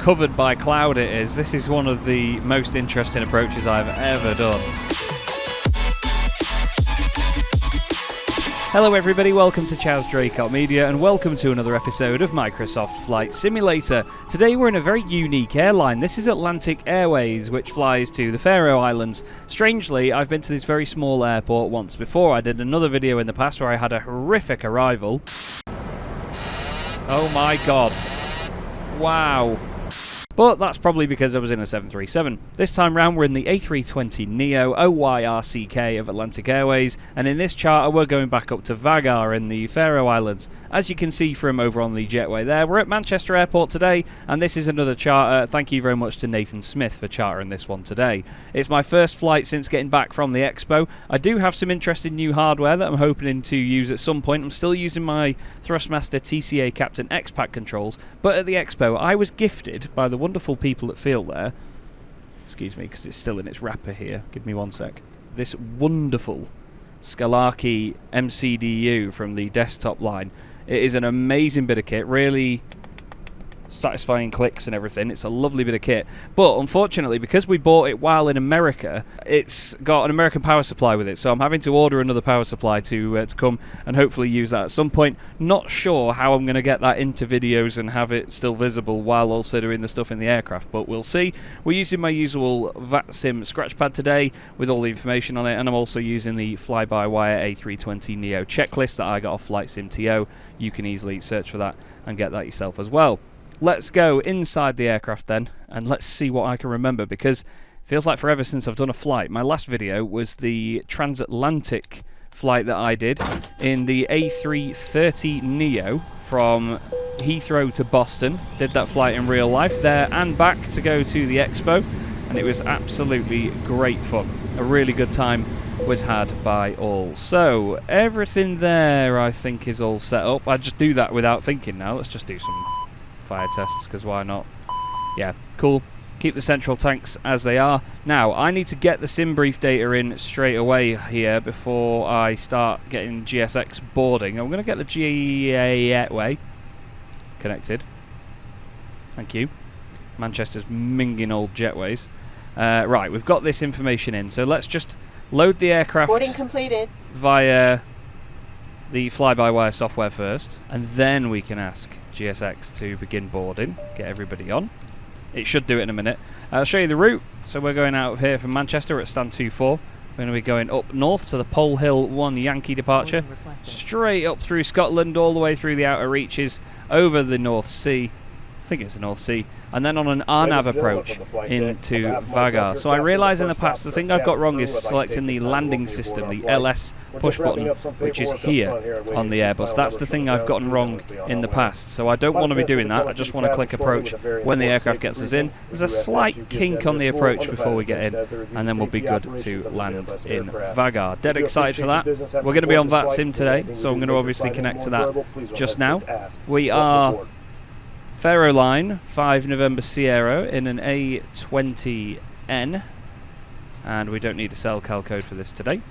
covered by cloud it is. This is one of the most interesting approaches I've ever done. Hello everybody, welcome to Chaz Draycott Media and welcome to another episode of Microsoft Flight Simulator. Today we're in a very unique airline. This is Atlantic Airways, which flies to the Faroe Islands. Strangely, I've been to this very small airport once before. I did another video in the past where I had a horrific arrival. Oh my god. Wow. But that's probably because I was in a 737. This time round we're in the A320neo OYRCK of Atlantic Airways, and in this charter we're going back up to Vagar in the Faroe Islands. As you can see from over on the jetway there, we're at Manchester Airport today, and this is another charter. Thank you very much to Nathan Smith for chartering this one today. It's my first flight since getting back from the Expo. I do have some interesting new hardware that I'm hoping to use at some point. I'm still using my Thrustmaster TCA Captain X-Pack controls, but at the Expo I was gifted by the wonderful people at Field there, excuse me because it's still in its wrapper here, give me one sec, this wonderful Scalarkey MCDU from the desktop line. It is an amazing bit of kit, really satisfying clicks and everything. It's a lovely bit of kit, but unfortunately because we bought it while in America, it's got an American power supply with it, so I'm having to order another power supply to come and hopefully use that at some point. Not sure how I'm going to get that into videos and have it still visible while also doing the stuff in the aircraft, but we'll see. We're using my usual VATSIM scratchpad today with all the information on it, and I'm also using the fly-by-wire A320neo checklist that I got off Flight Sim TO. You can easily search for that and get that yourself as well. Let's go inside the aircraft then, and let's see what I can remember, because it feels like forever since I've done a flight. My last video was the transatlantic flight that I did in the A330neo from Heathrow to Boston. Did that flight in real life there and back to go to the Expo, and it was absolutely great fun. A really good time was had by all. So everything there I think is all set up. I just do that without thinking now. Let's just do some fire tests, because why not? Yeah, cool. Keep the central tanks as they are. Now, I need to get the sim brief data in straight away here before I start getting GSX boarding. I'm going to get the GAA connected. Thank you. Manchester's minging old jetways. Right, we've got this information in, so let's just load the aircraft boarding completed via the fly-by-wire software first, and then we can ask GSX to begin boarding, get everybody on. It should do it in a minute. I'll show you the route. So we're going out of here from Manchester at stand 24. We're going to be going up north to the Pole Hill 1 Yankee departure, straight up through Scotland, all the way through the outer reaches, over the North Sea. I think it's the North Sea, and then on an RNAV approach into Vagar. So I realise in the past the thing I've got wrong is selecting the landing system, the LS push button, which is here on the Airbus. That's the thing I've gotten wrong in the past, so I don't want to be doing that. I just want to click approach when the aircraft gets us in. There's a slight kink on the approach before we get in, and then we'll be good to land in Vagar. Dead excited for that. We're going to be on VATSIM today, so I'm going to obviously connect to that just now. We are Faroe Line, 5 November Sierra in an A20N, and we don't need a cell cal code for this today.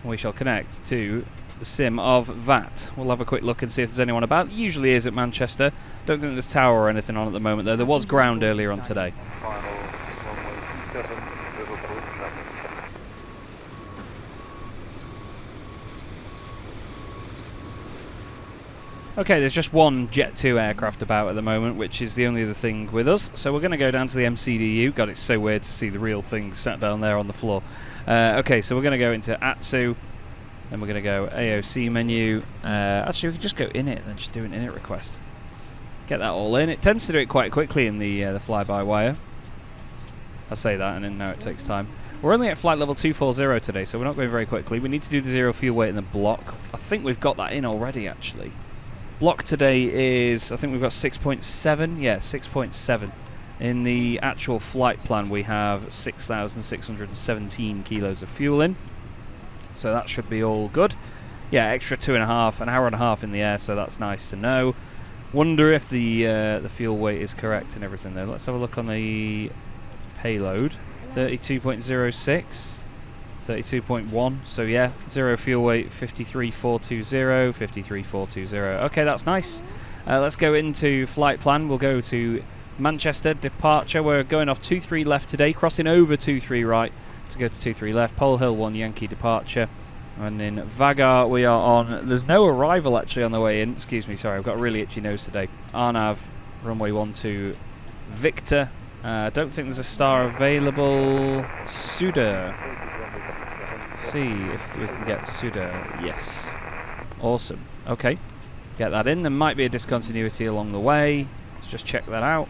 We shall connect to the sim of VAT. We'll have a quick look and see if there's anyone about. There usually is at Manchester. Don't think there's tower or anything on at the moment though. There was ground earlier on today. Okay, there's just one Jet 2 aircraft about at the moment, which is the only other thing with us. So we're going to go down to the MCDU. God, it's so weird to see the real thing sat down there on the floor. Okay, so we're going to go into ATSU. Then we're going to go AOC menu. Actually, we can just go in it and then just do an init request. Get that all in. It tends to do it quite quickly in the fly-by-wire. I say that, and then now it takes time. We're only at flight level 240 today, so we're not going very quickly. We need to do the zero fuel weight in the block. I think we've got that in already, actually. Block today is, I think we've got 6.7. Yeah, 6.7. In the actual flight plan, we have 6,617 kilos of fuel in. So that should be all good. Yeah, extra an hour and a half in the air, so that's nice to know. Wonder if the fuel weight is correct and everything though. Let's have a look on the payload. 32.06. 32.1, so yeah, zero fuel weight, 53,420, 53,420. Okay, that's nice. Let's go into flight plan. We'll go to Manchester departure. We're going off 23 left today, crossing over 23 right to go to 23 left. Pole Hill 1 Yankee departure. And in Vagar we are on, there's no arrival actually on the way in. Excuse me, sorry, I've got a really itchy nose today. Arnav, runway 12 Victor. Don't think there's a star available. Suda. See if we can get Suda. Yes. Awesome. Okay. Get that in. There might be a discontinuity along the way. Let's just check that out.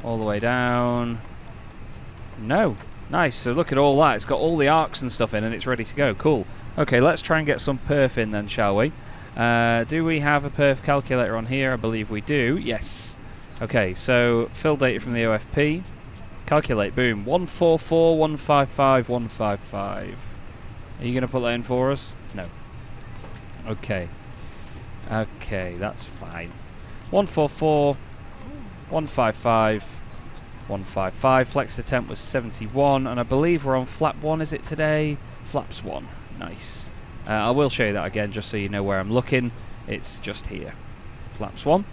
All the way down. No. Nice. So look at all that. It's got all the arcs and stuff in and it's ready to go. Cool. Okay, let's try and get some perf in then, shall we? Do we have a perf calculator on here? I believe we do. Yes. Okay, so fill data from the OFP. Calculate. Boom. 144, 155, 155. Are you going to put that in for us? No. Okay. Okay, that's fine. 144, 155, 155. Flex to temp was 71, and I believe we're on flap 1, is it today? Flaps 1. Nice. I will show you that again just so you know where I'm looking. It's just here. Flaps 1.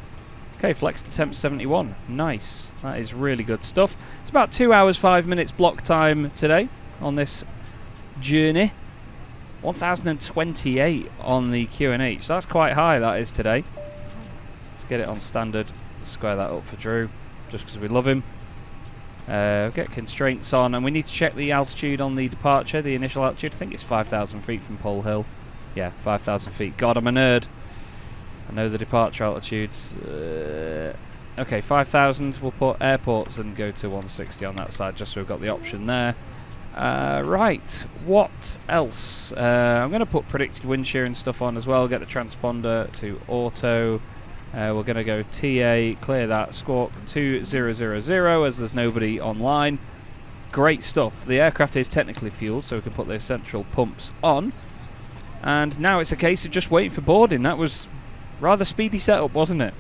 Okay, flex to temp 71. Nice. That is really good stuff. It's about 2 hours, 5 minutes block time today on this journey. 1028 on the QNH. So that's quite high, that is today. Let's get it on standard. Square that up for Drew, just because we love him. Get constraints on, and we need to check the altitude on the departure, the initial altitude. I think it's 5,000 feet from Pole Hill. Yeah, 5,000 feet. God, I'm a nerd. I know the departure altitudes. Okay, 5,000. We'll put airports and go to 160 on that side, just so we've got the option there. Right, what else? I'm going to put predicted wind shear and stuff on as well. Get the transponder to auto. We're going to go TA, clear that, squawk 2000 as there's nobody online. Great stuff. The aircraft is technically fueled, so we can put the central pumps on. And now it's a case of just waiting for boarding. That was rather speedy setup, wasn't it?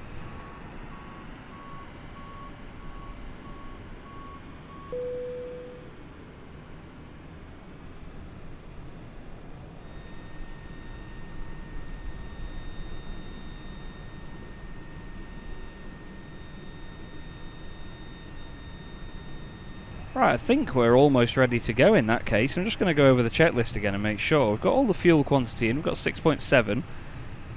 Right, I think we're almost ready to go in that case. I'm just going to go over the checklist again and make sure. We've got all the fuel quantity in. We've got 6.7.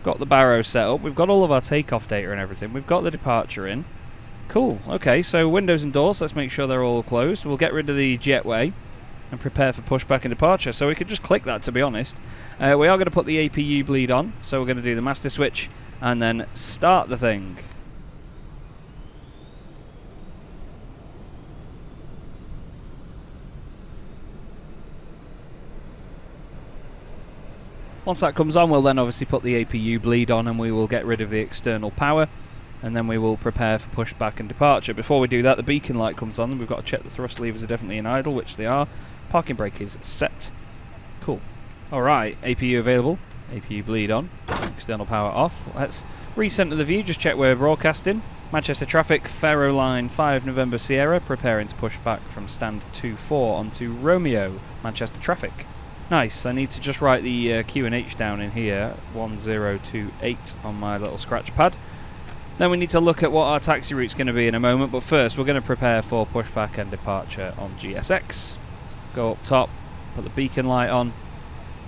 Got the barrow set up. We've got all of our takeoff data and everything. We've got the departure in. Cool. Okay, so windows and doors, let's make sure they're all closed. We'll get rid of the jetway and prepare for pushback and departure. So we could just click that, to be honest. We are going to put the APU bleed on. So we're going to do the master switch and then start the thing. Once that comes on, we'll then obviously put the APU bleed on and we will get rid of the external power, and then we will prepare for pushback and departure. Before we do that, the beacon light comes on and we've got to check the thrust levers are definitely in idle, which they are. Parking brake is set. Cool. Alright, APU available. APU bleed on. External power off. Let's recenter the view, just check we're broadcasting. Manchester traffic, Faro line 5 November Sierra, preparing to push back from stand 24 onto Romeo. Manchester traffic. Nice, I need to just write the QNH down in here, 1028 on my little scratch pad. Then we need to look at what our taxi route's going to be in a moment, but first we're going to prepare for pushback and departure on GSX. Go up top, put the beacon light on,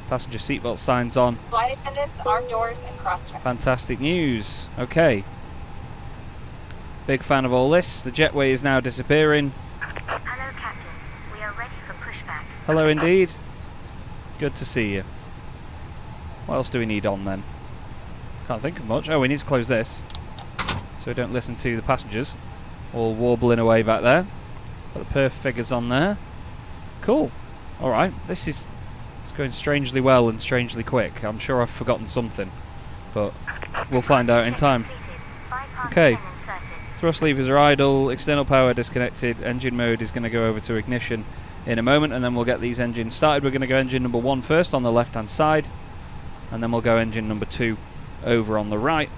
passenger seatbelt signs on. Flight attendants, arm doors, and cross-check. Fantastic news. Okay. Big fan of all this. The jetway is now disappearing. Hello, Captain. We are ready for pushback. Hello indeed. Good to see you. What else do we need on then? Can't think of much. Oh, we need to close this so we don't listen to the passengers all warbling away back there. Got the perf figures on there. Cool. Alright, this is going strangely well and strangely quick. I'm sure I've forgotten something, but we'll find out in time. Okay. Thrust levers are idle, external power disconnected, engine mode is going to go over to ignition in a moment, and then we'll get these engines started. We're going to go engine number 1 first on the left hand side, and then we'll go engine number 2 over on the right.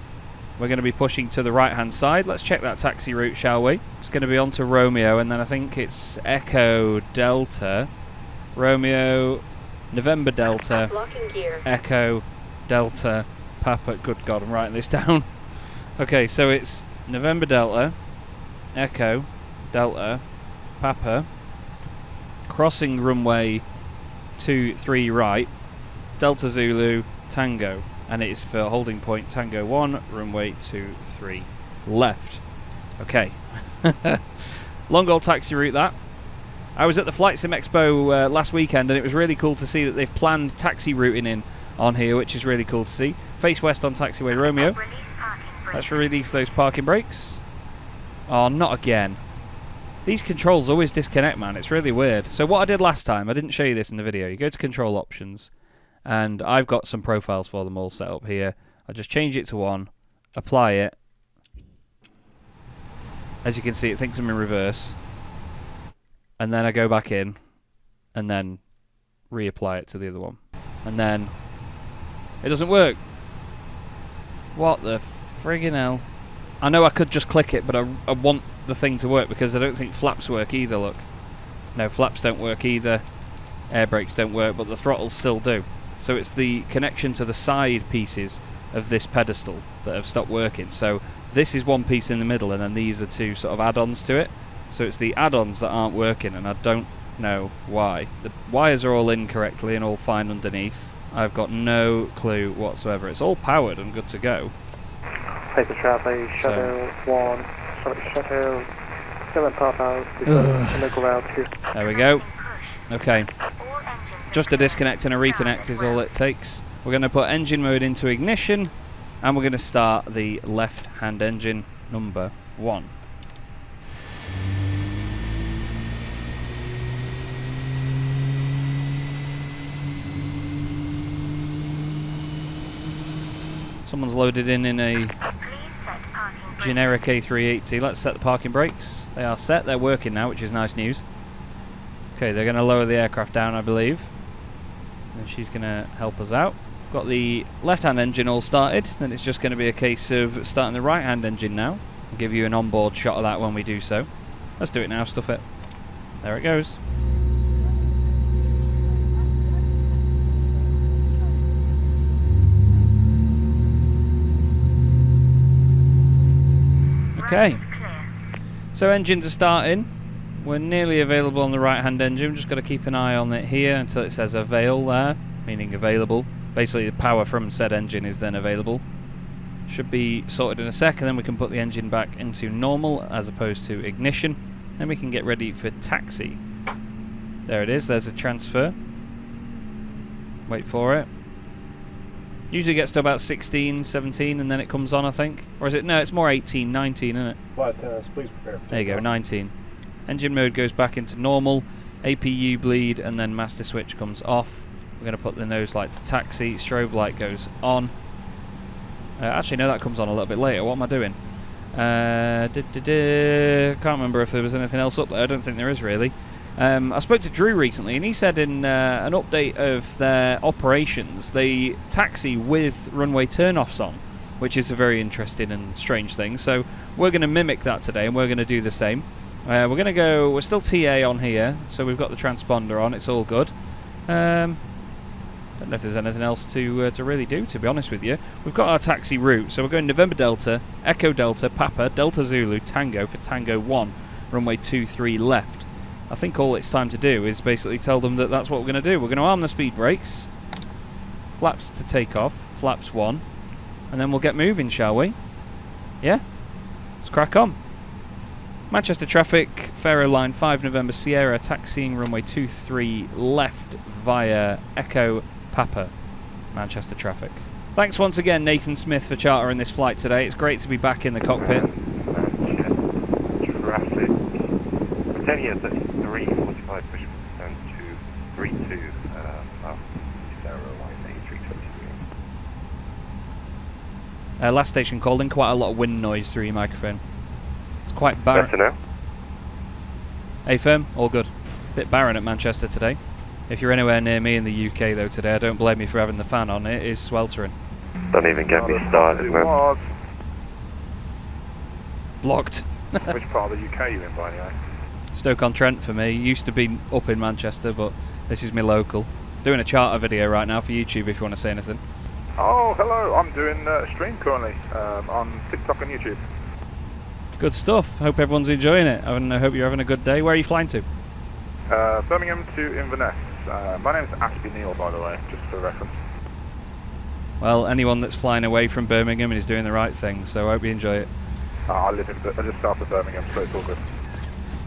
We're going to be pushing to the right hand side. Let's check that taxi route, shall we? It's going to be on to Romeo, and then I think it's Echo Delta, Romeo, November Delta, Echo Delta, Papa. Good God, I'm writing this down. Okay, so it's November Delta, Echo, Delta, Papa, crossing runway 23 right, Delta Zulu, Tango, and it is for holding point Tango 1, runway 23 left. Okay. Long haul taxi route that. I was at the Flight Sim Expo last weekend, and it was really cool to see that they've planned taxi routing in on here, which is really cool to see. Face west on taxiway Romeo. Let's release those parking brakes. Oh, not again. These controls always disconnect, man. It's really weird. So what I did last time, I didn't show you this in the video. You go to control options, and I've got some profiles for them all set up here. I just change it to 1, apply it. As you can see, it thinks I'm in reverse. And then I go back in, and then reapply it to the other one. And then it doesn't work. What the friggin' hell? I know I could just click it, but I want the thing to work because I don't think flaps work either, look. No, flaps don't work either. Air brakes don't work, but the throttles still do. So it's the connection to the side pieces of this pedestal that have stopped working. So this is one piece in the middle, and then these are two sort of add-ons to it. So it's the add-ons that aren't working, and I don't know why. The wires are all in correctly and all fine underneath. I've got no clue whatsoever. It's all powered and good to go. Paper Charlie, Shutdown 1, sorry, Shutdown 7 local route 2. There we go. Okay. Just a disconnect and a reconnect is all it takes. We're going to put engine mode into ignition, and we're going to start the left-hand engine number 1. Someone's loaded in a generic A380. Let's set the parking brakes. They are set. They're working now, which is nice news. Okay, they're going to lower the aircraft down, I believe. And she's going to help us out. Got the left-hand engine all started. Then it's just going to be a case of starting the right-hand engine now. I'll give you an onboard shot of that when we do so. Let's do it now. Stuff it. There it goes. Okay, so engines are starting. We're nearly available on the right hand engine. We've just got to keep an eye on it here until it says avail there, meaning available. Basically the power from said engine is then available. Should be sorted in a sec, and then we can put the engine back into normal as opposed to ignition. Then we can get ready for taxi. There it is, there's a transfer. Wait for it. Usually gets to about 16, 17, and then it comes on, I think. Or is it? No, it's more 18, 19, isn't it? Flight attendants, please prepare for there you go, 19. Engine mode goes back into normal. APU bleed, and then master switch comes off. We're going to put the nose light to taxi. Strobe light goes on. Actually, no, that comes on a little bit later. What am I doing? Can't remember if there was anything else up there. I don't think there is, really. I spoke to Drew recently, and he said in an update of their operations, they taxi with runway turn-offs on, which is a very interesting and strange thing. So we're going to mimic that today, and we're going to do the same. We're going to go, we're still TA on here, so we've got the transponder on, it's all good. Don't know if there's anything else to really do, to be honest with you. We've got our taxi route, so we're going November Delta, Echo Delta, Papa, Delta Zulu, Tango for Tango 1, runway 23 left. I think all it's time to do is basically tell them that that's what we're going to do. We're going to arm the speed brakes, flaps to take off, flaps 1, and then we'll get moving, shall we? Yeah? Let's crack on. Manchester traffic, Faro line 5 November Sierra, taxiing runway 23 left via Echo Papa, Manchester traffic. Thanks once again, Nathan Smith, for chartering this flight today. It's great to be back in the cockpit. Traffic. 10 years, 33, 45, push down to 32, Sierra line A323. Last station called in, quite a lot of wind noise through your microphone. It's quite barren. Better now? Hey firm, all good. Bit barren at Manchester today. If you're anywhere near me in the UK though today, I don't blame you for having the fan on. It is sweltering. Don't even get me started, man. Blocked. Which part of the UK are you in, by the way? Stoke-on-Trent for me. Used to be up in Manchester, but this is my local. Doing a charter video right now for YouTube if you want to say anything. Oh, hello. I'm doing a stream currently on TikTok and YouTube. Good stuff. Hope everyone's enjoying it. And I hope you're having a good day. Where are you flying to? Birmingham to Inverness. My name's Aspie Neal, by the way, just for reference. Well, anyone that's flying away from Birmingham is doing the right thing, so I hope you enjoy it. I live in just south of Birmingham, so it's all good.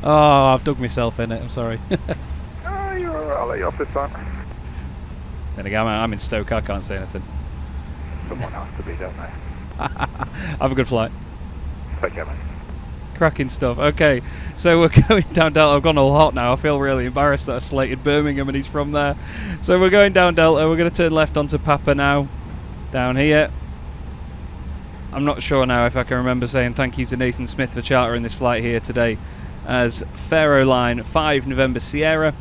Oh, I've dug myself in it. I'm sorry. You're alright. I'll let you off this time. Then again, I'm in Stoke. I can't say anything. Someone has to be, don't they? Have a good flight. Take care, mate. Cracking stuff. Okay, so we're going down Delta. I've gone all hot now. I feel really embarrassed that I slated Birmingham and he's from there. So we're going down Delta. We're going to turn left onto Papa now. Down here. I'm not sure now if I can remember saying thank you to Nathan Smith for chartering this flight here today as Faro Line 5 November Sierra.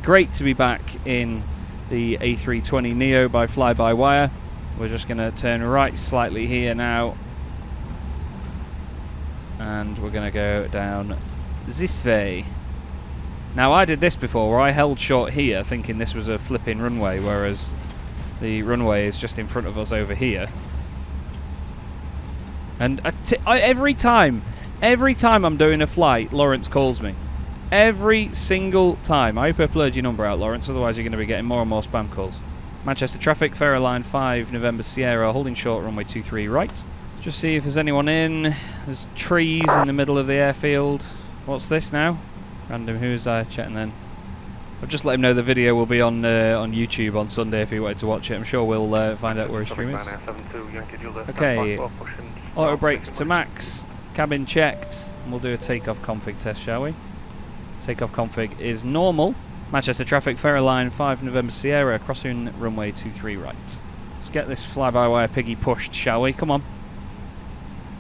Great to be back in the A320neo by fly-by-wire. We're just going to turn right slightly here now. And we're going to go down this way. Now, I did this before where I held short here thinking this was a flipping runway, whereas the runway is just in front of us over here. And every time I'm doing a flight, Lawrence calls me. Every single time. I hope I blurred your number out, Lawrence, otherwise you're going to be getting more and more spam calls. Manchester traffic, Faro Line 5 November Sierra, holding short, runway 23 right. Just see if there's anyone in. There's trees in the middle of the airfield. What's this now? Random who's chatting then. I've just let him know the video will be on YouTube on Sunday if he wanted to watch it. I'm sure we'll find out where his stream is. Okay, auto brakes to max, cabin checked, and we'll do a takeoff config test, shall we? Takeoff config is normal. Manchester traffic, Faro Line 5 November Sierra, crossing runway 23 right. Let's get this fly-by-wire piggy pushed, shall we? Come on.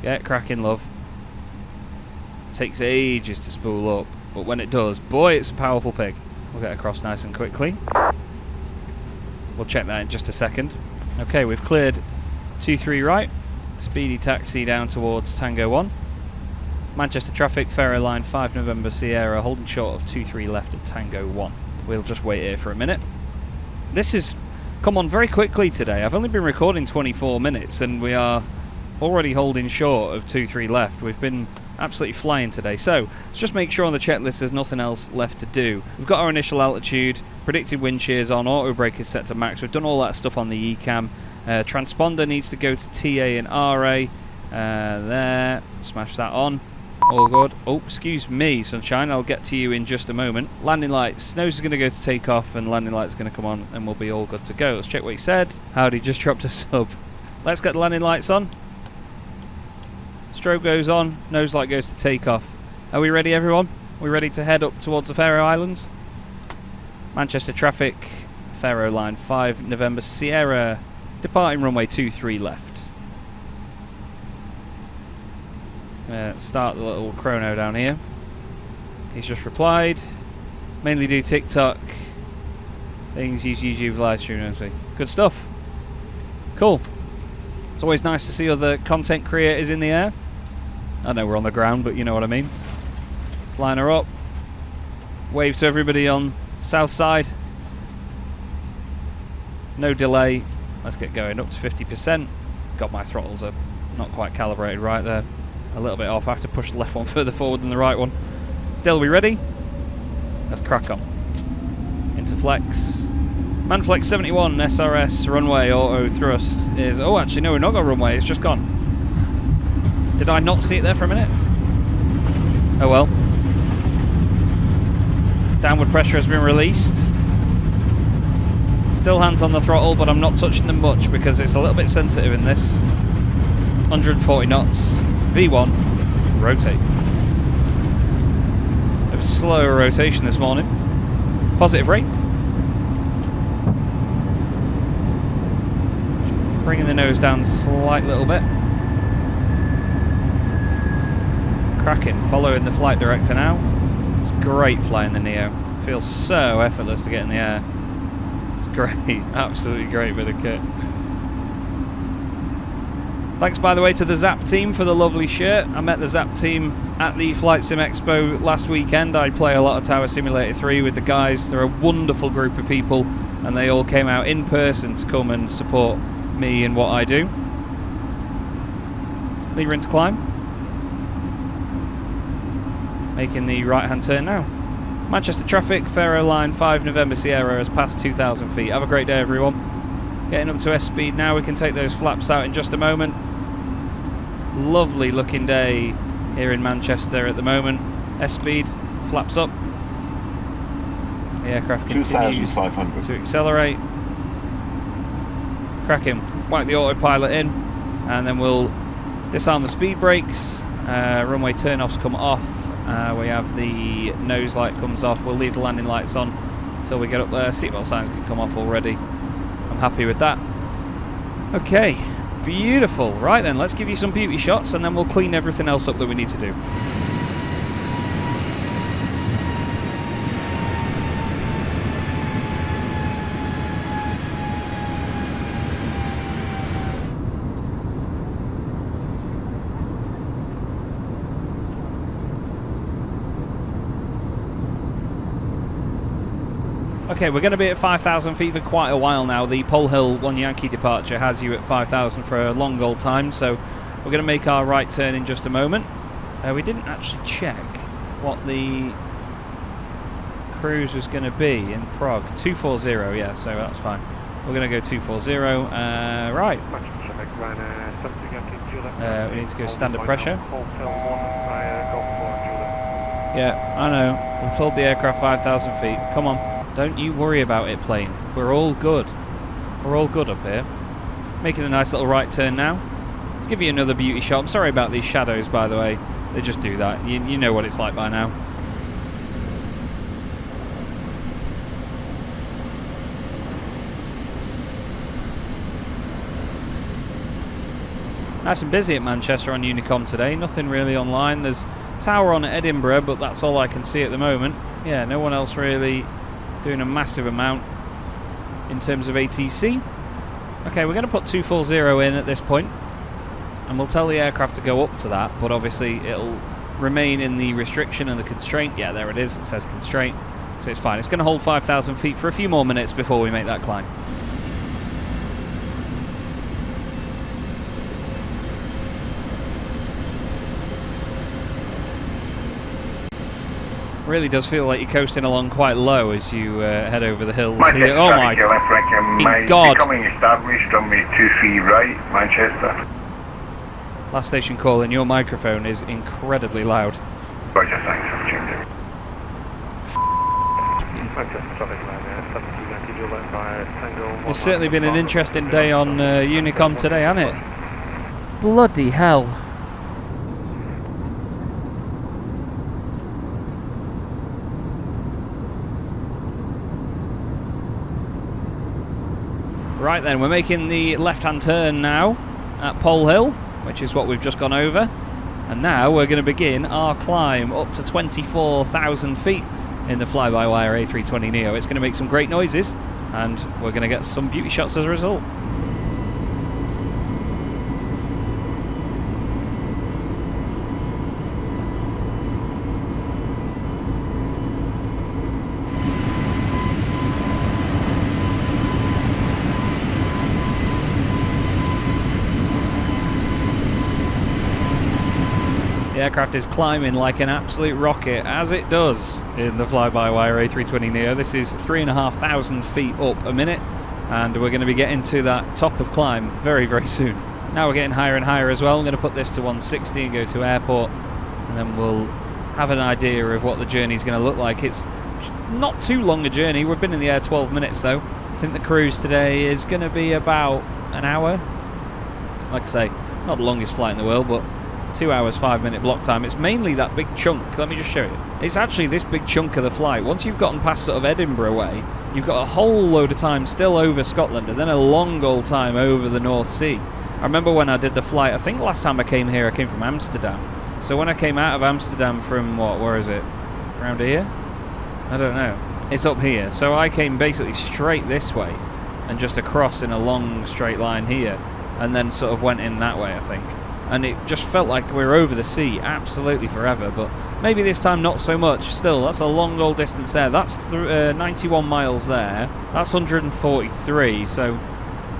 Get cracking, love. Takes ages to spool up, but when it does, boy, it's a powerful pig. We'll get across nice and quickly. We'll check that in just a second. Okay, we've cleared 23 right. Speedy taxi down towards Tango 1. Manchester traffic, Faro Line 5 November Sierra, holding short of 23 left at Tango 1. We'll just wait here for a minute. This has come on very quickly today. I've only been recording 24 minutes and we are already holding short of 23 left. We've been absolutely flying today. So let's just make sure on the checklist there's nothing else left to do. We've got our initial altitude, predicted wind shears on, auto brake is set to max. We've done all that stuff on the ECAM. Transponder needs to go to TA and RA. There, smash that on. All good. Oh, excuse me, sunshine. I'll get to you in just a moment. Landing lights. Nose is going to go to take off and landing lights going to come on and we'll be all good to go. Let's check what he said. Howdy, just dropped a sub. Let's get the landing lights on. Strobe goes on, nose light goes to take off. Are we ready, everyone? Are we ready to head up towards the Faroe Islands? Manchester traffic, Faro Line 5 November Sierra, departing runway 23 left. Start the little chrono down here. He's just replied. Mainly do TikTok. Things use YouTube live stream. Good stuff. Cool. It's always nice to see other content creators in the air. I know we're on the ground, but you know what I mean. Let's line her up. Wave to everybody on south side. No delay. Let's get going up to 50%. God, my throttles are not quite calibrated right there. A little bit off. I have to push the left one further forward than the right one. Still, we ready? Let's crack on. Into flex. Manflex 71 SRS runway auto thrust is... Oh, actually, no, we've not got runway. It's just gone. Did I not see it there for a minute? Oh, well. Downward pressure has been released. Still hands on the throttle, but I'm not touching them much because it's a little bit sensitive in this. 140 knots. V1. Rotate. A slower rotation this morning. Positive rate. Bringing the nose down a slight little bit. Cracking, following the flight director now. It's great flying the Neo. Feels so effortless to get in the air. It's great, absolutely great bit of kit. Thanks, by the way, to the Zap team for the lovely shirt. I met the Zap team at the Flight Sim Expo last weekend. I play a lot of Tower Simulator 3 with the guys. They're a wonderful group of people, and they all came out in person to come and support me in what I do. Lever into climb. making the right-hand turn now. Manchester traffic, Faro line 5 November Sierra has passed 2,000 feet. Have a great day, everyone. Getting up to S-speed now. We can take those flaps out in just a moment. Lovely looking day here in Manchester at the moment. S-speed, flaps up. The aircraft continues to accelerate. Cracking. Whack the autopilot in, and then we'll disarm the speed brakes. Runway turn-offs come off. We have the nose light comes off. We'll leave the landing lights on until we get up there. Seatbelt signs can come off already. I'm happy with that. Okay, beautiful. Right then, let's give you some beauty shots, and then we'll clean everything else up that we need to do. Okay, we're going to be at 5,000 feet for quite a while now. The Pole Hill 1 Yankee departure has you at 5,000 for a long old time, so we're going to make our right turn in just a moment. We didn't actually check what the cruise was going to be in Prague. 240, yeah, so that's fine. We're going to go 240. Right. We need to go standard pressure. Yeah, I know. I'm told the aircraft 5,000 feet. Come on. Don't you worry about it, plane. We're all good. We're all good up here. Making a nice little right turn now. Let's give you another beauty shot. I'm sorry about these shadows, by the way. They just do that. You know what it's like by now. Nice and busy at Manchester on Unicom today. Nothing really online. There's tower on at Edinburgh, but that's all I can see at the moment. Yeah, no one else really doing a massive amount in terms of ATC. Okay, we're going to put 240 in at this point, and we'll tell the aircraft to go up to that, but obviously it'll remain in the restriction and the constraint. Yeah, there it is. It says constraint, so it's fine. It's going to hold 5,000 feet for a few more minutes before we make that climb. Really does feel like you're coasting along quite low as you head over the hills here. Oh my God! Becoming established on me 2-3 right, Manchester. Last station calling. Your microphone is incredibly loud. Roger, thanks for changing. It's certainly been an interesting day on Unicom today, hasn't it? Bloody hell. Right then, we're making the left-hand turn now at Pole Hill, which is what we've just gone over. And now we're going to begin our climb up to 24,000 feet in the fly-by-wire A320neo. It's going to make some great noises, and we're going to get some beauty shots as a result. The aircraft is climbing like an absolute rocket, as it does in the fly-by-wire A320neo. This is 3,500 feet up a minute, and we're going to be getting to that top of climb very, very soon. Now we're getting higher and higher as well. I'm going to put this to 160 and go to airport, and then we'll have an idea of what the journey is going to look like. It's not too long a journey. We've been in the air 12 minutes though. I think the cruise today is going to be about an hour. Like I say, not the longest flight in the world, but 2 hours, 5-minute block time. It's mainly that big chunk. Let me just show you. It's actually this big chunk of the flight. Once you've gotten past sort of Edinburgh way, you've got a whole load of time still over Scotland, and then a long old time over the North Sea. I remember when I did the flight, I think last time I came here, I came from Amsterdam. So when I came out of Amsterdam from, where is it? Around here? I don't know. It's up here. So I came basically straight this way, and just across in a long straight line here, and then sort of went in that way, I think. And it just felt like we were over the sea absolutely forever, but maybe this time not so much. Still, that's a long old distance there. That's 91 miles there. That's 143, so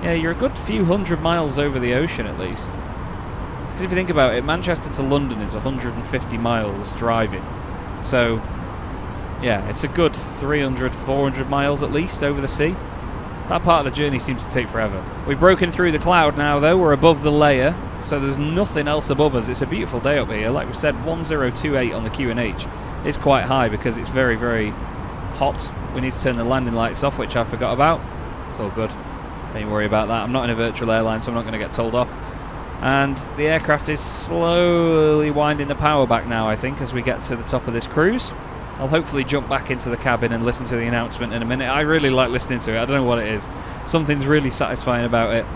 yeah, you're a good few hundred miles over the ocean at least. Because if you think about it, Manchester to London is 150 miles driving. So, yeah, it's a good 300, 400 miles at least over the sea. That part of the journey seems to take forever. We've broken through the cloud now, though. We're above the layer, so there's nothing else above us. It's a beautiful day up here. Like we said, 1028 on the QNH is quite high because it's very, very hot. We need to turn the landing lights off, which I forgot about. It's all good. Don't worry about that. I'm not in a virtual airline, so I'm not going to get told off. And the aircraft is slowly winding the power back now, I think, as we get to the top of this cruise. I'll hopefully jump back into the cabin and listen to the announcement in a minute. I really like listening to it. I don't know what it is. Something's really satisfying about it.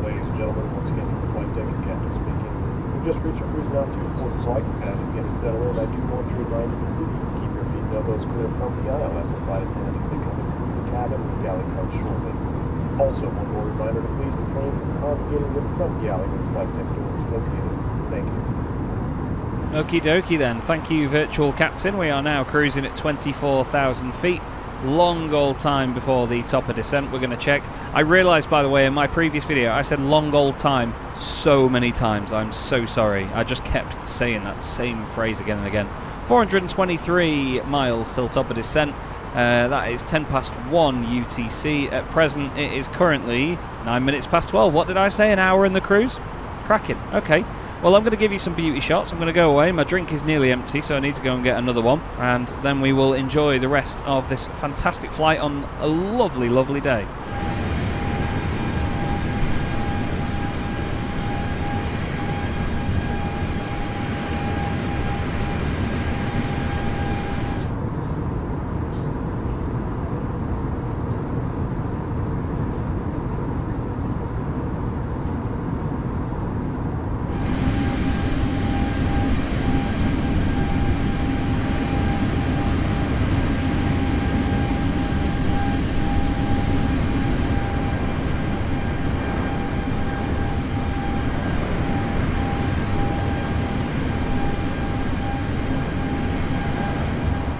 Ladies and gentlemen, once again from the flight deck, Captain speaking. We've just reached our cruise altitude for flight. As we begin to settle in, I do want to remind you to please keep your feet and elbows clear from the aisle as the flight attendants will be coming through the cabin with galley coach shortly. Also, one more reminder to please refrain from congregating with the front galley where the flight deck door is located. Thank you. Okie dokie then. Thank you, virtual captain. We are now cruising at 24,000 feet. Long old time before the top of descent. We're going to check. I realised, by the way, in my previous video, I said long old time so many times. I'm so sorry. I just kept saying that same phrase again and again. 423 miles till top of descent. That is 10 past 1 UTC. At present, it is currently 9 minutes past 12. What did I say? An hour in the cruise? Cracking. Okay. Well, I'm going to give you some beauty shots. I'm going to go away. My drink is nearly empty, so I need to go and get another one. And then we will enjoy the rest of this fantastic flight on a lovely, lovely day.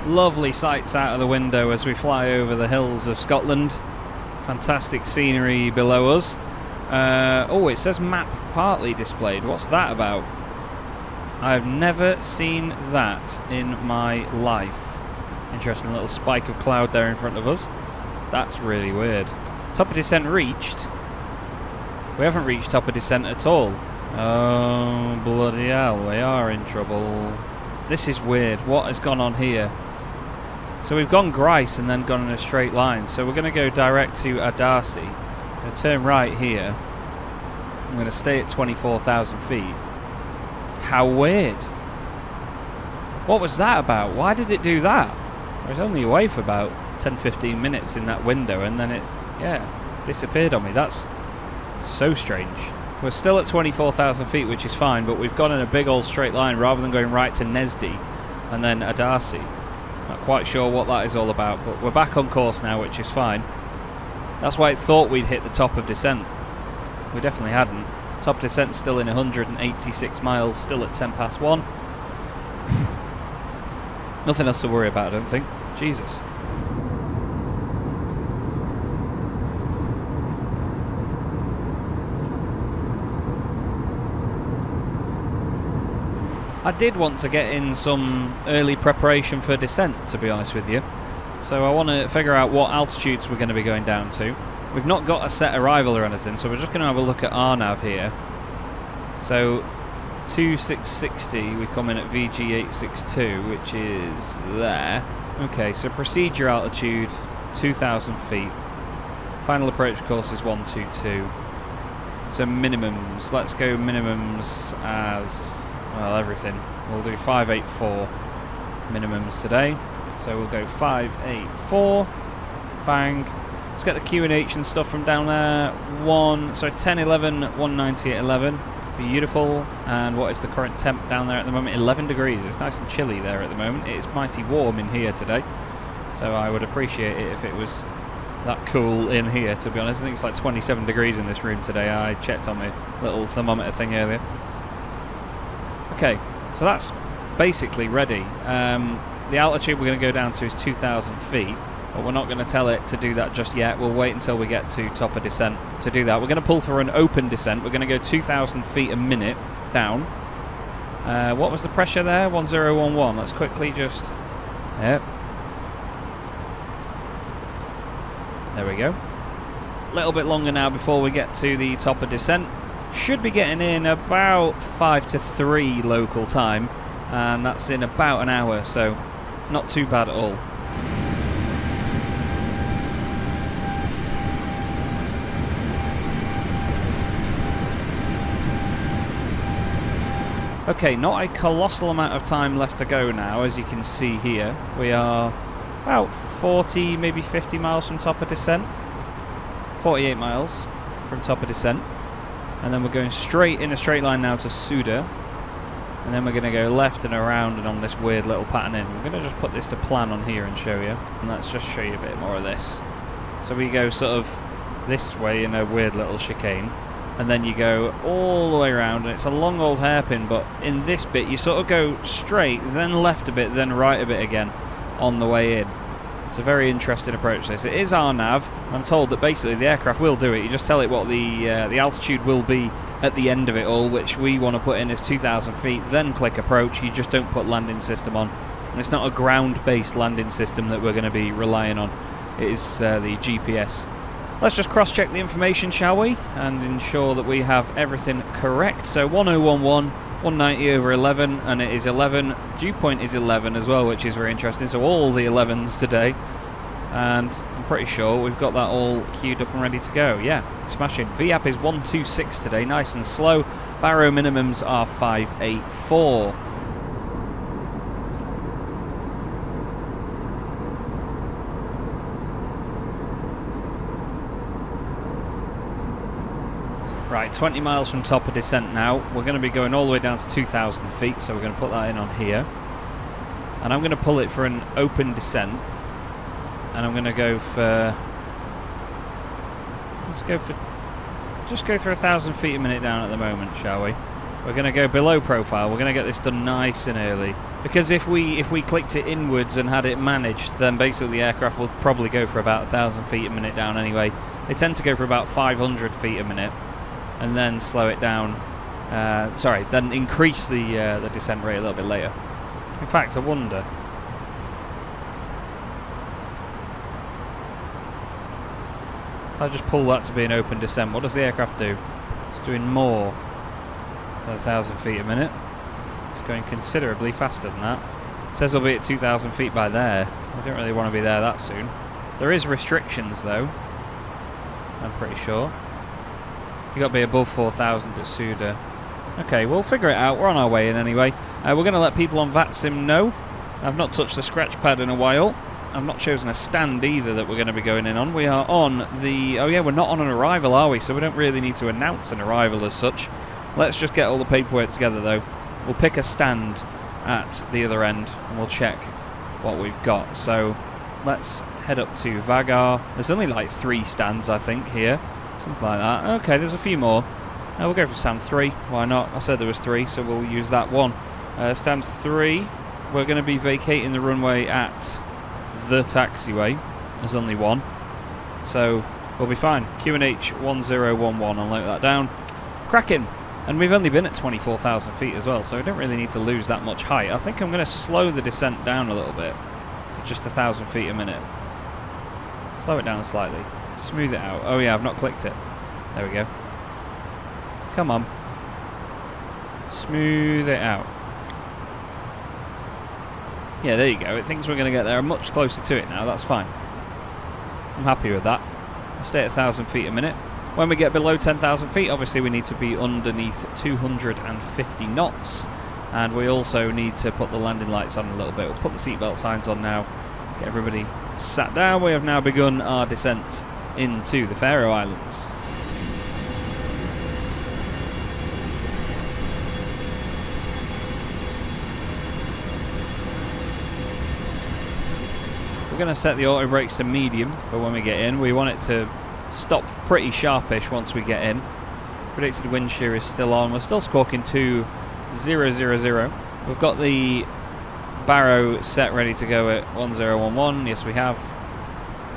Lovely sights out of the window as we fly over the hills of Scotland. Fantastic scenery below us. Oh, it says map partly displayed. What's that about? I've never seen that in my life. Interesting little spike of cloud there in front of us. That's really weird. Top of descent reached. We haven't reached top of descent at all. Oh, bloody hell, we are in trouble. This is weird. What has gone on here? So we've gone Grice and then gone in a straight line. So we're going to go direct to Adarcy. I'm going to turn right here. I'm going to stay at 24,000 feet. How weird. What was that about? Why did it do that? I was only away for about 10-15 minutes in that window and then it, disappeared on me. That's so strange. We're still at 24,000 feet, which is fine, but we've gone in a big old straight line rather than going right to Nesdy and then Adarcy. Not quite sure what that is all about, but we're back on course now, which is fine. That's why it thought we'd hit the top of descent. We definitely hadn't. Top of descent still in 186 miles, still at 10 past 1. Nothing else to worry about, I don't think. Jesus. I did want to get in some early preparation for descent, to be honest with you. So I want to figure out what altitudes we're going to be going down to. We've not got a set arrival or anything, so we're just going to have a look at RNAV here. So 2660, we come in at VG862, which is there. Okay, so procedure altitude 2,000 feet. Final approach course is 122. So minimums, let's go minimums as... well, everything. We'll do 584 minimums today. So we'll go 584. Bang. Let's get the QNH and stuff from down there. 1011, 190 at 11. Beautiful. And what is the current temp down there at the moment? 11 degrees. It's nice and chilly there at the moment. It is mighty warm in here today. So I would appreciate it if it was that cool in here, to be honest. I think it's like 27 degrees in this room today. I checked on my little thermometer thing earlier. Okay, so that's basically ready. The altitude we're going to go down to is 2,000 feet, but we're not going to tell it to do that just yet. We'll wait until we get to top of descent to do that. We're going to pull for an open descent. We're going to go 2,000 feet a minute down, What was the pressure there? 1011. Let's quickly just... Yep. There we go. A little bit longer now before we get to the top of descent. Should be getting in about 5 to 3 local time, and that's in about an hour, so not too bad at all. Okay, not a colossal amount of time left to go now, as you can see here. We are about 40, maybe 50 miles from top of descent. 48 miles from top of descent. And then we're going straight in a straight line now to Suda. And then we're going to go left and around and on this weird little pattern in. We're going to just put this to plan on here and show you. And let's just show you a bit more of this. So we go sort of this way in a weird little chicane. And then you go all the way around, and it's a long old hairpin, but in this bit you sort of go straight, then left a bit, then right a bit again on the way in. It's a very interesting approach, this. It is our nav. I'm told that basically the aircraft will do it. You just tell it what the altitude will be at the end of it all, which we want to put in as 2,000 feet, then click approach. You just don't put landing system on. And it's not a ground-based landing system that we're going to be relying on. It is the GPS. Let's just cross-check the information, shall we? And ensure that we have everything correct. So 1011, 190 over 11, and it is 11. Dew point is 11 as well, which is very interesting. So all the 11s today. And I'm pretty sure we've got that all queued up and ready to go. Yeah, smashing. VAP is 126 today, nice and slow. Barrow minimums are 584. Right, 20 miles from top of descent now. We're going to be going all the way down to 2,000 feet, so we're going to put that in on here. And I'm going to pull it for an open descent. And I'm going to go for... Just go for 1,000 feet a minute down at the moment, shall we? We're going to go below profile. We're going to get this done nice and early. Because if we clicked it inwards and had it managed, then basically the aircraft will probably go for about 1,000 feet a minute down anyway. They tend to go for about 500 feet a minute. And then slow it down, then increase the descent rate a little bit later. In fact, I wonder. If I just pull that to be an open descent, what does the aircraft do? It's doing more than 1,000 feet a minute. It's going considerably faster than that. It says we'll be at 2,000 feet by there. I don't really want to be there that soon. There is restrictions though, I'm pretty sure. You got to be above 4,000 at Suda. Okay, we'll figure it out. We're on our way in anyway. We're going to let people on VATSIM know. I've not touched the scratch pad in a while. I've not chosen a stand either that we're going to be going in on. We are on the... Oh yeah, we're not on an arrival, are we? So we don't really need to announce an arrival as such. Let's just get all the paperwork together though. We'll pick a stand at the other end and we'll check what we've got. So let's head up to Vagar. There's only like 3 stands, I think, here. Something like that. Okay, there's a few more. We'll go for stand 3. Why not? I said there was 3, so we'll use that one. Stand 3, we're going to be vacating the runway at the taxiway. There's only one. So we'll be fine. QNH 1011, I'll note that down. Cracking. And we've only been at 24,000 feet as well, so we don't really need to lose that much height. I think I'm going to slow the descent down a little bit to just 1,000 feet a minute. Slow it down slightly. Smooth it out. Oh yeah, I've not clicked it. There we go. Come on. Smooth it out. Yeah, there you go. It thinks we're going to get there much closer to it now. That's fine. I'm happy with that. I'll stay at 1,000 feet a minute. When we get below 10,000 feet, obviously we need to be underneath 250 knots. And we also need to put the landing lights on a little bit. We'll put the seatbelt signs on now. Get everybody sat down. We have now begun our descent into the Faroe Islands. We're going to set the auto brakes to medium for when we get in. We want it to stop pretty sharpish once we get in. Predicted wind shear is still on. We're still squawking 2000. We've got the Barrow set ready to go at 1011. Yes, we have.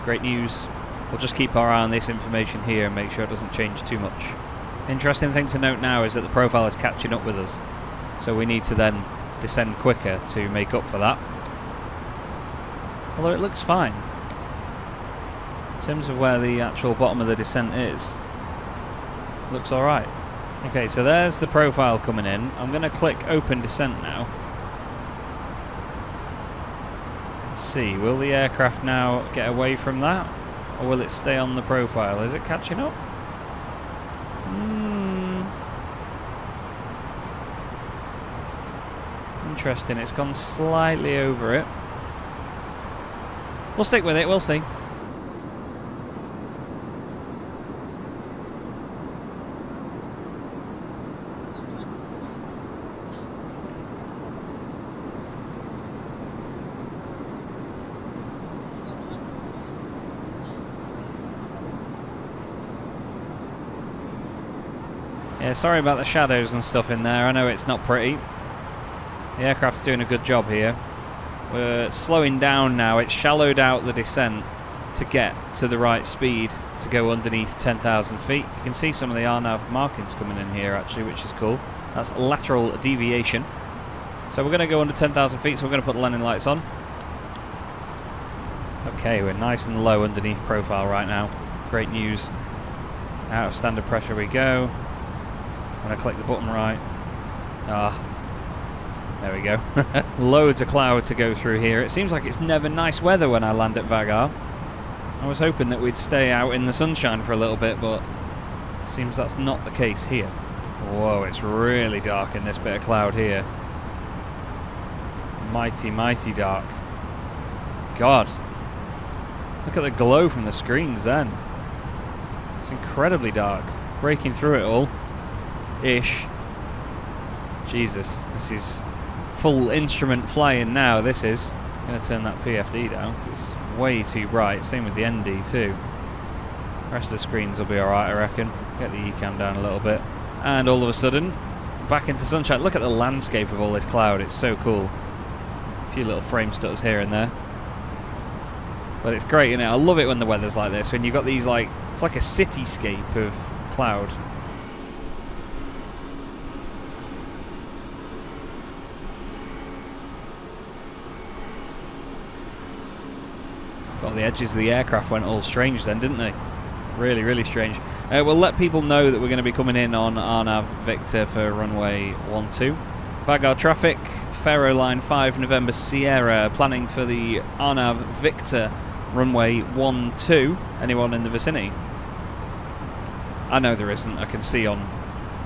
Great news. We'll just keep our eye on this information here and make sure it doesn't change too much. Interesting thing to note now is that the profile is catching up with us. So we need to then descend quicker to make up for that. Although it looks fine. In terms of where the actual bottom of the descent is, looks alright. Okay, so there's the profile coming in. I'm going to click open descent now. Let's see, will the aircraft now get away from that? Or will it stay on the profile? Is it catching up? Interesting, it's gone slightly over it. We'll stick with it, we'll see. Yeah, sorry about the shadows and stuff in there. I know it's not pretty. The aircraft's doing a good job here. We're slowing down now. It's shallowed out the descent to get to the right speed to go underneath 10,000 feet. You can see some of the RNAV markings coming in here actually, which is cool. That's lateral deviation. So we're going to go under 10,000 feet, so we're going to put the landing lights on. Okay, we're nice and low underneath profile right now. Great news. Out of standard pressure we go. I'm going to click the button right. There we go. Loads of cloud to go through here. It seems like it's never nice weather when I land at Vagar. I was hoping that we'd stay out in the sunshine for a little bit, but it seems that's not the case here. Whoa, it's really dark in this bit of cloud here. Mighty, mighty dark. God. Look at the glow from the screens then. It's incredibly dark. Breaking through it all. Ish. Jesus, this is full instrument flying now, this is. I'm going to turn that PFD down because it's way too bright. Same with the ND too. The rest of the screens will be alright, I reckon. Get the ECAM down a little bit. And all of a sudden, back into sunshine. Look at the landscape of all this cloud, it's so cool. A few little frame stutters here and there. But it's great, isn't it? I love it when the weather's like this, when you've got these like, it's like a cityscape of cloud. Got the edges of the aircraft went all strange then, didn't they? Really, really strange. We'll let people know that we're going to be coming in on RNAV Victor for runway 12. Vagar traffic, Faro line 5 November Sierra, planning for the RNAV Victor runway 12. Anyone in the vicinity? I know there isn't. I can see on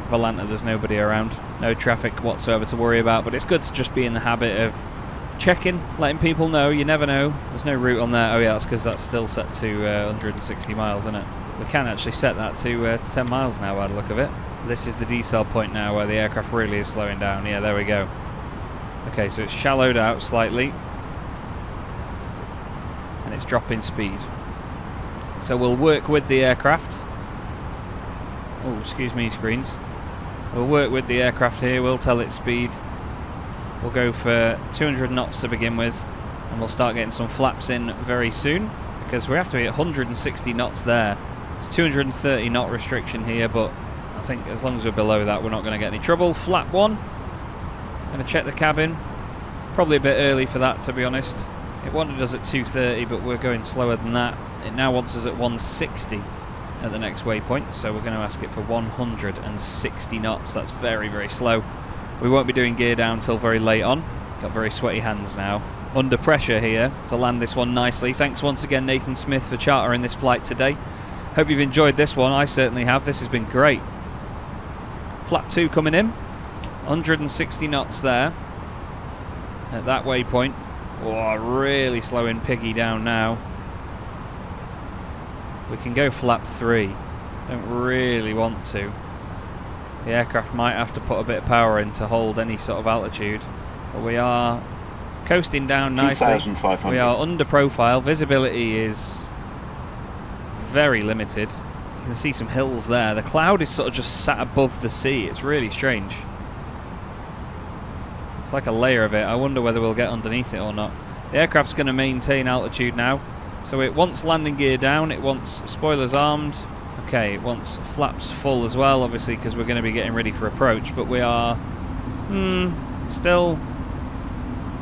Volanta there's nobody around. No traffic whatsoever to worry about, but it's good to just be in the habit of checking, letting people know. You never know. There's no route on there. Oh yeah, that's because that's still set to 160 miles, isn't it? We can actually set that to 10 miles now by the look of it. This is the decel point now where the aircraft really is slowing down. Yeah, there we go. Okay, so it's shallowed out slightly. And it's dropping speed. So we'll work with the aircraft. Oh, excuse me, screens. We'll work with the aircraft here. We'll tell it speed. We'll go for 200 knots to begin with, and we'll start getting some flaps in very soon, because we have to be at 160 knots there. It's 230 knot restriction here, but I think as long as we're below that, we're not going to get any trouble. Flap 1. Going to check the cabin. Probably a bit early for that, to be honest. It wanted us at 230, but we're going slower than that. It now wants us at 160 at the next waypoint, so we're going to ask it for 160 knots. That's very, very slow. We won't be doing gear down until very late on. Got very sweaty hands now. Under pressure here to land this one nicely. Thanks once again, Nathan Smith, for chartering this flight today. Hope you've enjoyed this one. I certainly have. This has been great. Flap 2 coming in. 160 knots there at that waypoint. Oh, really slowing Piggy down now. We can go flap 3. Don't really want to. The aircraft might have to put a bit of power in to hold any sort of altitude. But we are coasting down nicely. We are under profile. Visibility is very limited. You can see some hills there. The cloud is sort of just sat above the sea. It's really strange. It's like a layer of it. I wonder whether we'll get underneath it or not. The aircraft's going to maintain altitude now. So it wants landing gear down. It wants spoilers armed. Okay, it wants flaps full as well, obviously, because we're going to be getting ready for approach, but we are Still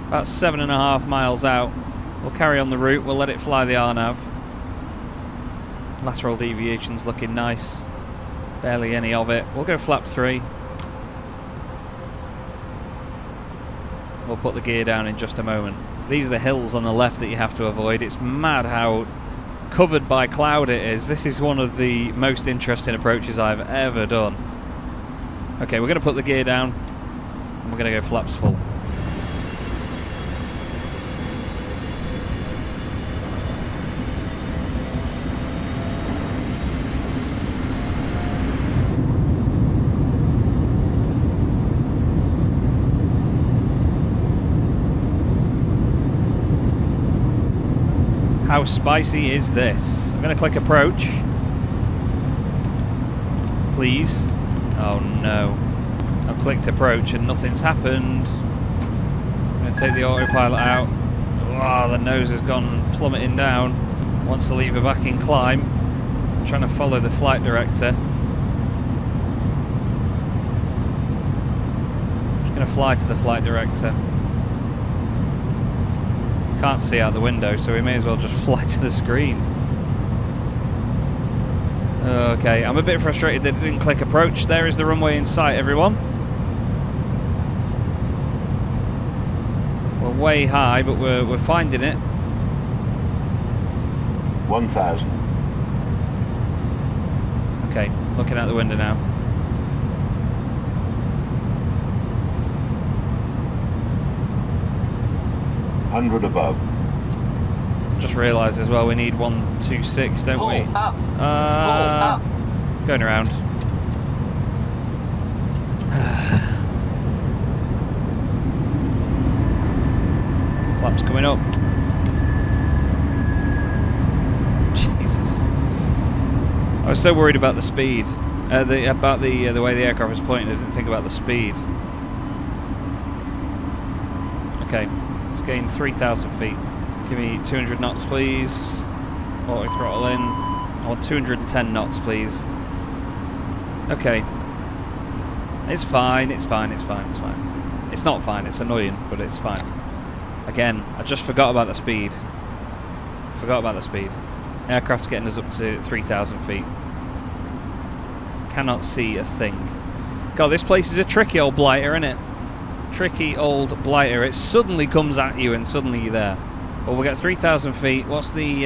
about 7.5 miles out. We'll carry on the route. We'll let it fly the RNAV. Lateral deviation's looking nice. Barely any of it. We'll go flap 3. We'll put the gear down in just a moment. So these are the hills on the left that you have to avoid. It's mad how covered by cloud it is. This is one of the most interesting approaches I've ever done. Okay, we're going to put the gear down. And we're going to go flaps full. How spicy is this? I'm going to click approach. Please. Oh no. I've clicked approach and nothing's happened. I'm going to take the autopilot out. Oh, the nose has gone plummeting down. Wants to leave her back in climb. I'm trying to follow the flight director. Just going to fly to the flight director. Can't see out the window, so we may as well just fly to the screen. Okay, I'm a bit frustrated that it didn't click approach. There is the runway in sight, everyone. We're way high, but we're finding it. 1,000. Okay, looking out the window now. Hundred above. Just realised as well we need 126, don't we? Up. Up. Going around. Flaps coming up. Jesus. I was so worried about the speed. About the way the aircraft was pointing, I didn't think about the speed. Okay. Let's gain 3,000 feet. Give me 200 knots, please. Auto throttle in. I want 210 knots, please. Okay. It's fine, it's fine, it's fine, it's fine. It's not fine, it's annoying, but it's fine. Again, I just forgot about the speed. Forgot about the speed. Aircraft's getting us up to 3,000 feet. Cannot see a thing. God, this place is a tricky old blighter, isn't it? Tricky old blighter. It suddenly comes at you and suddenly you're there. But we'll get 3,000 feet. What's the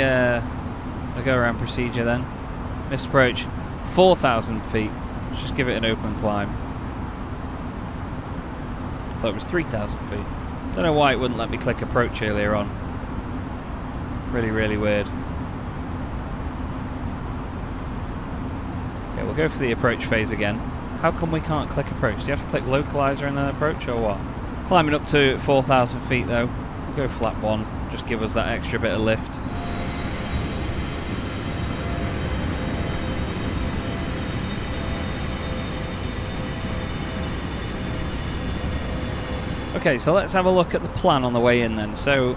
go around procedure then? Missed approach. 4,000 feet. Let's just give it an open climb. I thought it was 3,000 feet. Don't know why it wouldn't let me click approach earlier on. Really, really weird. Okay, we'll go for the approach phase again. How come we can't click approach? Do you have to click localizer and then approach or what? Climbing up to 4,000 feet though. Go flap 1. Just give us that extra bit of lift. Okay, so let's have a look at the plan on the way in then. So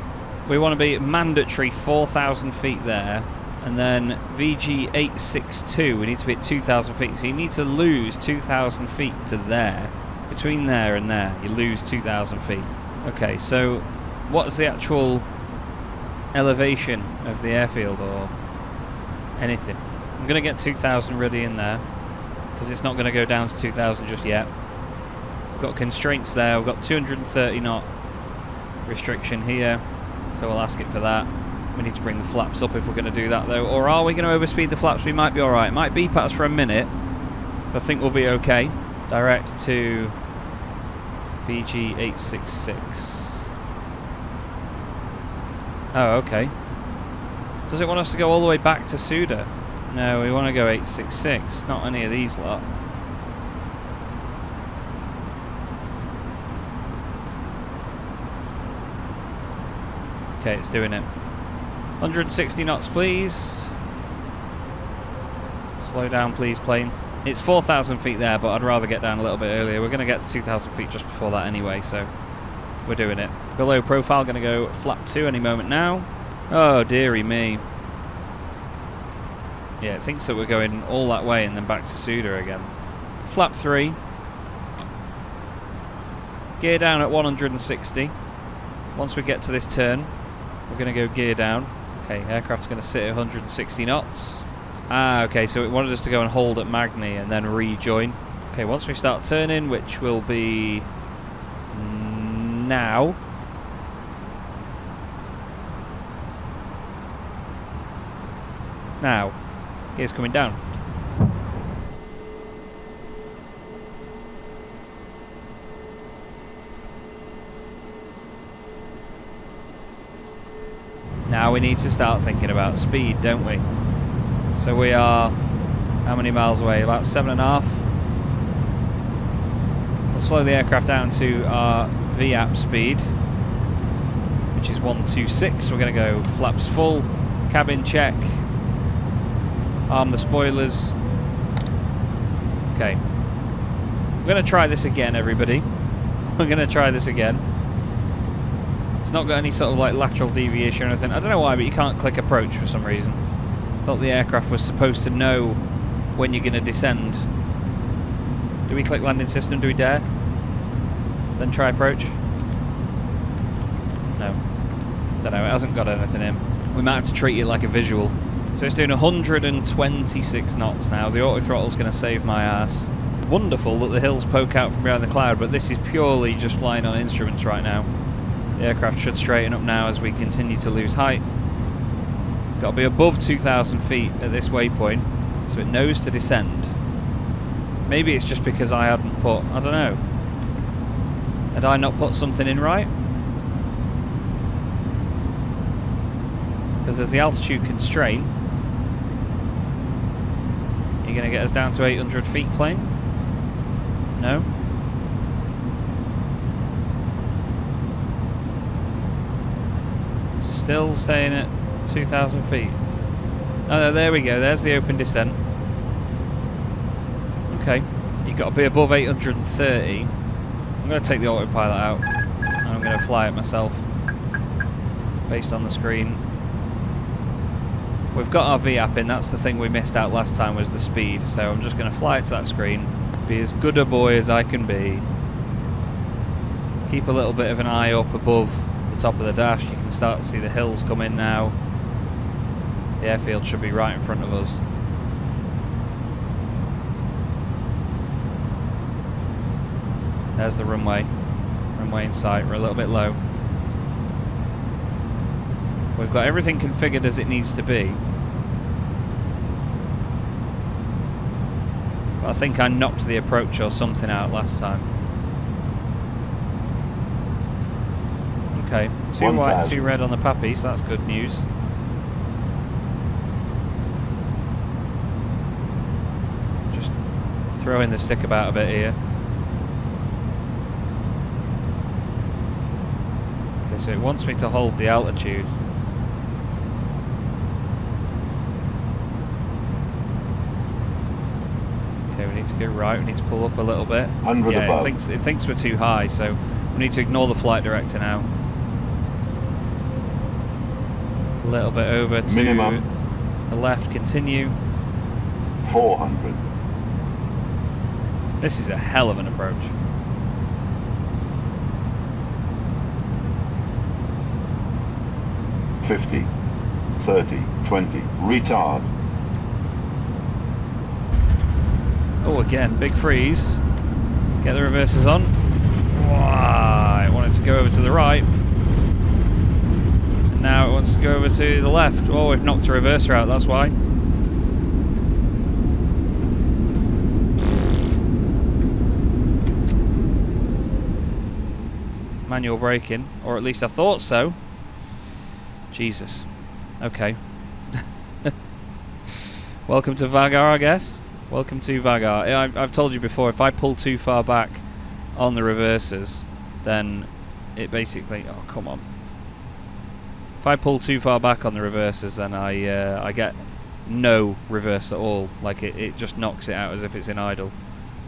we want to be mandatory 4,000 feet there. And then VG862, we need to be at 2,000 feet. So you need to lose 2,000 feet to there. Between there and there, you lose 2,000 feet. Okay, so what's the actual elevation of the airfield or anything? I'm going to get 2,000 ready in there because it's not going to go down to 2,000 just yet. We've got constraints there. We've got 230 knot restriction here, so we'll ask it for that. We need to bring the flaps up if we're going to do that though. Or are we going to overspeed the flaps? We might be alright. It might beep at us for a minute, but I think we'll be okay. Direct to VG866. Oh, okay. Does it want us to go all the way back to Suda? No, we want to go 866, not any of these lot. Okay, it's doing it. 160 knots, please. Slow down, please, plane. It's 4,000 feet there, but I'd rather get down a little bit earlier. We're going to get to 2,000 feet just before that anyway, so we're doing it. Below profile, going to go flap 2 any moment now. Oh, dearie me. Yeah, it thinks that we're going all that way and then back to Suda again. Flap 3. Gear down at 160. Once we get to this turn, we're going to go gear down. Okay, aircraft's going to sit at 160 knots. Ah, okay, so it wanted us to go and hold at Magny and then rejoin. Okay, once we start turning, which will be now. Now, gear's coming down. Now we need to start thinking about speed, don't we? So we are, how many miles away? About 7.5. We'll slow the aircraft down to our VAP speed, which is 126. We're going to go flaps full, cabin check, arm the spoilers. Okay. We're going to try this again, everybody. We're going to try this again. It's not got any sort of like lateral deviation or anything. I don't know why, but you can't click approach for some reason. I thought the aircraft was supposed to know when you're going to descend. Do we click landing system? Do we dare? Then try approach? No. Don't know, it hasn't got anything in. We might have to treat it like a visual. So it's doing 126 knots now. The auto throttle's going to save my ass. Wonderful that the hills poke out from behind the cloud, but this is purely just flying on instruments right now. The aircraft should straighten up now as we continue to lose height. Got to be above 2,000 feet at this waypoint, so it knows to descend. Maybe it's just because I hadn't put, I don't know. Had I not put something in right? Because there's the altitude constraint. You're going to get us down to 800 feet plane? No? Still staying at 2,000 feet. Oh, no, there we go. There's the open descent. Okay. You've got to be above 830. I'm going to take the autopilot out. And I'm going to fly it myself. Based on the screen. We've got our VAP in. That's the thing we missed out last time, was the speed. So I'm just going to fly it to that screen. Be as good a boy as I can be. Keep a little bit of an eye up above the top of the dash. You can start to see the hills come in now. The airfield should be right in front of us. There's the runway. Runway in sight. We're a little bit low. We've got everything configured as it needs to be. But I think I knocked the approach or something out last time. Okay, 2 white, 2 red on the Pappy, so that's good news. Just throwing the stick about a bit here. Okay, so it wants me to hold the altitude. Okay, we need to go right, we need to pull up a little bit. Yeah, it thinks we're too high, so we need to ignore the flight director now. A little bit over to minimum. The left, continue. 400. This is a hell of an approach. $50, 30, 20, retard. Oh, again, big freeze. Get the reversers on. Wow, I want it to go over to the right. And now it wants to go over to the left. Oh, we've knocked a reverser out, that's why. Manual braking, or at least I thought so. Jesus. Okay. Welcome to Vagar, I guess. Welcome to Vagar. I've told you before, if I pull too far back on the reversers, then it basically... Oh, come on. If I pull too far back on the reversers, then I get no reverse at all. Like, it just knocks it out as if it's in idle.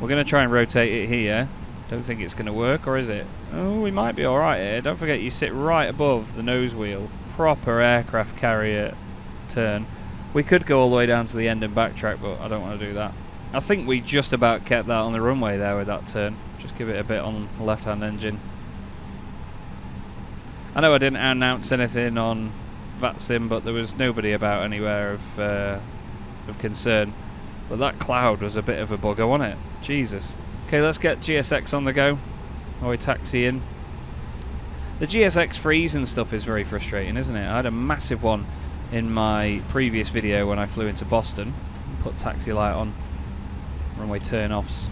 We're going to try and rotate it here. Don't think it's going to work, or is it? Oh, we might be alright here. Don't forget, you sit right above the nose wheel. Proper aircraft carrier turn. We could go all the way down to the end and backtrack, but I don't want to do that. I think we just about kept that on the runway there with that turn. Just give it a bit on the left-hand engine. I know I didn't announce anything on VATSIM, but there was nobody about anywhere of concern. But that cloud was a bit of a bugger, wasn't it? Jesus. Okay, let's get GSX on the go while we taxi in. The GSX freeze and stuff is very frustrating, isn't it? I had a massive one in my previous video when I flew into Boston. Put taxi light on, runway turn-offs,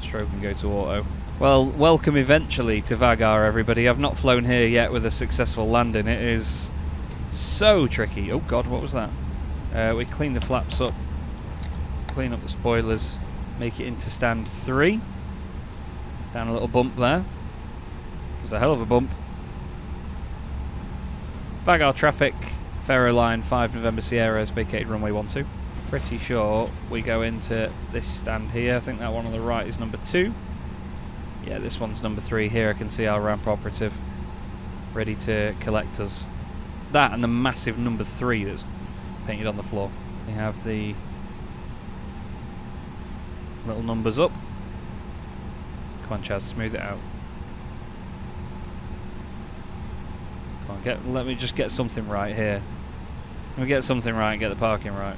stroke and go to auto. Well, welcome eventually to Vagar, everybody. I've not flown here yet with a successful landing. It is so tricky. Oh god, what was that? We clean the flaps up, clean up the spoilers, make it into stand 3. Down a little bump there. It was a hell of a bump. Vagar traffic, Faro line 5 November Sierra has vacated runway 12. Pretty sure we go into this stand here. I think that one on the right is number 2. Yeah, this one's number 3. Here I can see our ramp operative ready to collect us. That and the massive number 3 that's painted on the floor. We have the little numbers up. Come on, Chaz, smooth it out. Come on, let me just get something right here. Let me get something right and get the parking right.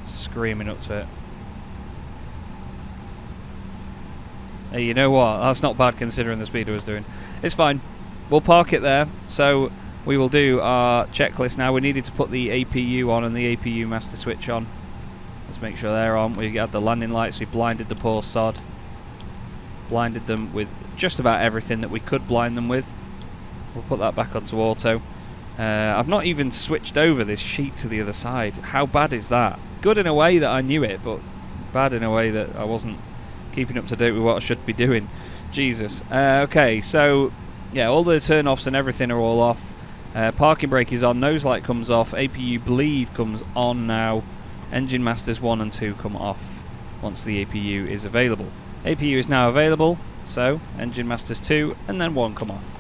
Screaming up to it. Hey, you know what? That's not bad considering the speed I was doing. It's fine. We'll park it there. So we will do our checklist now. We needed to put the APU on and the APU master switch on. Let's make sure they're on. We had the landing lights. We blinded the poor sod. Blinded them with just about everything that we could blind them with. We'll put that back onto auto. I've not even switched over this sheet to the other side. How bad is that? Good in a way that I knew it, but bad in a way that I wasn't keeping up to date with what I should be doing. Jesus. Okay, so yeah, all the turn-offs and everything are all off. Parking brake is on, nose light comes off, APU bleed comes on now. Engine masters 1 and 2 come off once the APU is available. APU is now available, so engine masters 2 and then 1 come off.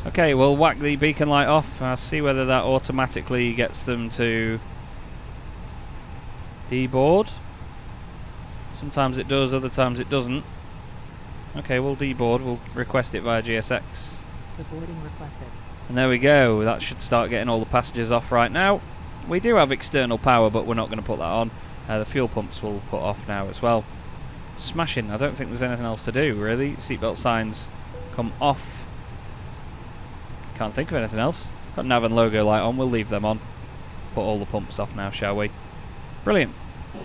Okay, we'll whack the beacon light off. I'll see whether that automatically gets them to deboard. Sometimes it does, other times it doesn't. Okay, we'll deboard. We'll request it via GSX. The boarding requested. And there we go. That should start getting all the passengers off right now. We do have external power, but we're not going to put that on. The fuel pumps will put off now as well. Smashing. I don't think there's anything else to do, really. Seatbelt signs come off. Can't think of anything else. Got nav and logo light on, we'll leave them on. Put all the pumps off now, shall we? Brilliant.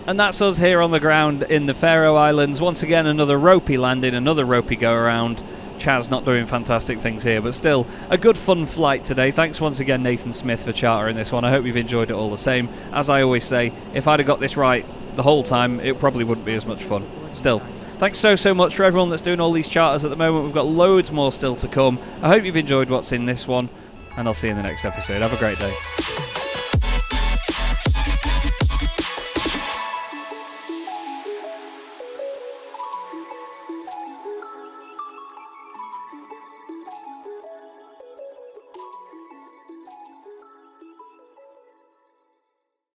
And that's us here on the ground in the Faroe Islands. Once again, another ropey landing, another ropey go around. Chaz not doing fantastic things here, but still a good fun flight today. Thanks once again, Nathan Smith, for chartering this one. I hope you've enjoyed it all the same. As I always say, if I'd have got this right the whole time, it probably wouldn't be as much fun. Still, thanks so much for everyone that's doing all these charters at the moment. We've got loads more still to come. I hope you've enjoyed what's in this one, and I'll see you in the next episode. Have a great day.